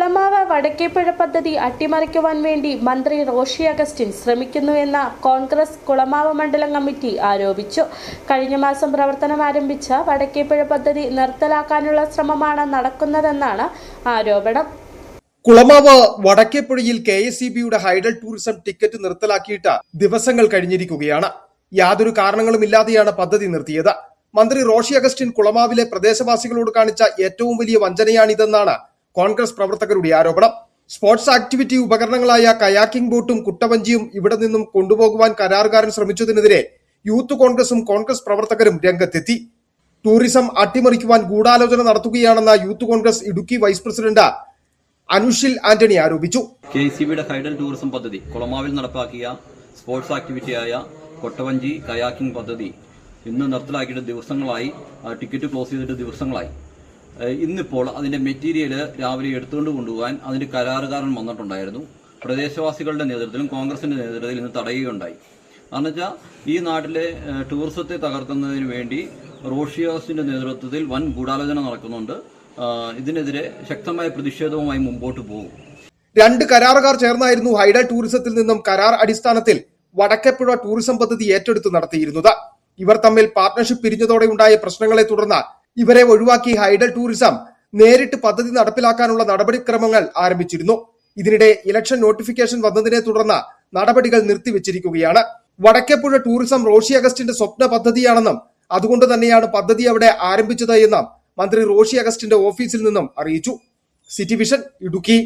കുളമാവ് വടക്കേപ്പുഴ പദ്ധതി അട്ടിമറിക്കുവാൻ വേണ്ടി മന്ത്രി റോഷി അഗസ്റ്റിൻ ശ്രമിക്കുന്നുവെന്ന കോൺഗ്രസ് കുളമാവ് മണ്ഡലം കമ്മിറ്റി ആരോപിച്ചു. കഴിഞ്ഞ മാസം പ്രവർത്തനം ആരംഭിച്ച വടക്കേപ്പുഴ പദ്ധതി നിർത്തലാക്കാനുള്ള ശ്രമമാണ് നടക്കുന്നതെന്നാണ് ആരോപണം. കുളമാവ് വടക്കേപ്പുഴയിൽ KSEBയുടെ ഹൈഡൽ ടൂറിസം ടിക്കറ്റ് നിർത്തലാക്കിയിട്ട് ദിവസങ്ങൾ കഴിഞ്ഞിരിക്കുകയാണ്. യാതൊരു കാരണങ്ങളുമില്ലാതെയാണ് പദ്ധതി നിർത്തിയത്. മന്ത്രി റോഷി അഗസ്റ്റിൻ കുളമാവിലെ പ്രദേശവാസികളോട് കാണിച്ച ഏറ്റവും വലിയ വഞ്ചനയാണിതെന്നാണ് കോൺഗ്രസ് പ്രവർത്തകരുടെ ആരോപണം. സ്പോർട്സ് ആക്ടിവിറ്റി ഉപകരണങ്ങളായ കയാക്കിംഗ് ബോട്ടും കുട്ടവഞ്ചിയും ഇവിടെ നിന്നും കൊണ്ടുപോകുവാൻ കരാറുകാരൻ ശ്രമിച്ചതിനെതിരെ യൂത്ത് കോൺഗ്രസും കോൺഗ്രസ് പ്രവർത്തകരും രംഗത്തെത്തി. ടൂറിസം അട്ടിമറിക്കുവാൻ ഗൂഢാലോചന നടത്തുകയാണെന്ന യൂത്ത് കോൺഗ്രസ് ഇടുക്കി വൈസ് പ്രസിഡന്റ് അനുഷിൽ ആന്റണി ആരോപിച്ചു. KSEBയുടെ ഹൈഡൽ ടൂറിസം പദ്ധതി കുളമാവിൽ നടപ്പാക്കിയ സ്പോർട്സ് ആക്ടിവിറ്റിയായ കൊട്ടവഞ്ചി കയാക്കിംഗ് പദ്ധതി ഇന്ന് നിർത്തലാക്കിയിട്ട് ദിവസങ്ങളായി, ടിക്കറ്റ് ക്ലോസ് ചെയ്തിട്ട് ദിവസങ്ങളായി. ഇന്നിപ്പോൾ അതിന്റെ മെറ്റീരിയൽ രാവിലെ എടുത്തുകൊണ്ട് കൊണ്ടുപോകാൻ അതിന്റെ കരാറുകാരൻ വന്നിട്ടുണ്ടായിരുന്നു. പ്രദേശവാസികളുടെ നേതൃത്വത്തിലും കോൺഗ്രസിന്റെ നേതൃത്വത്തിൽ ഇന്ന് തടയുകയുണ്ടായി. കാരണം വെച്ചാൽ ഈ നാട്ടിലെ ടൂറിസത്തെ തകർക്കുന്നതിന് വേണ്ടി റോഷി അഗസ്റ്റിന്റെ നേതൃത്വത്തിൽ വൻ ഗൂഢാലോചന നടക്കുന്നുണ്ട്. ഇതിനെതിരെ ശക്തമായ പ്രതിഷേധവുമായി മുമ്പോട്ട് പോകും. 2 കരാറുകാർ ചേർന്നായിരുന്നു ഹൈഡൽ ടൂറിസത്തിൽ നിന്നും കരാർ അടിസ്ഥാനത്തിൽ വടക്കേപ്പുഴ ടൂറിസം പദ്ധതി ഏറ്റെടുത്ത് നടത്തിയിരുന്നത്. ഇവർ തമ്മിൽ പാർട്ണർഷിപ്പ് പിരിഞ്ഞതോടെ ഉണ്ടായ പ്രശ്നങ്ങളെ തുടർന്ന് ഇവരെ ഒഴിവാക്കി ഹൈഡൽ ടൂറിസം നേരിട്ട് പദ്ധതി നടപ്പിലാക്കാനുള്ള നടപടിക്രമങ്ങൾ ആരംഭിച്ചിരുന്നു. ഇതിനിടെ ഇലക്ഷൻ നോട്ടിഫിക്കേഷൻ വന്നതിനെ തുടർന്ന് നടപടികൾ നിർത്തിവെച്ചിരിക്കുകയാണ്. വടക്കേപ്പുഴ ടൂറിസം റോഷി അഗസ്റ്റിന്റെ സ്വപ്ന പദ്ധതിയാണെന്നും അതുകൊണ്ട് തന്നെയാണ് പദ്ധതി അവിടെ ആരംഭിച്ചത് എന്നും മന്ത്രി റോഷി അഗസ്റ്റിന്റെ ഓഫീസിൽ നിന്നും അറിയിച്ചു. City vision Idukki.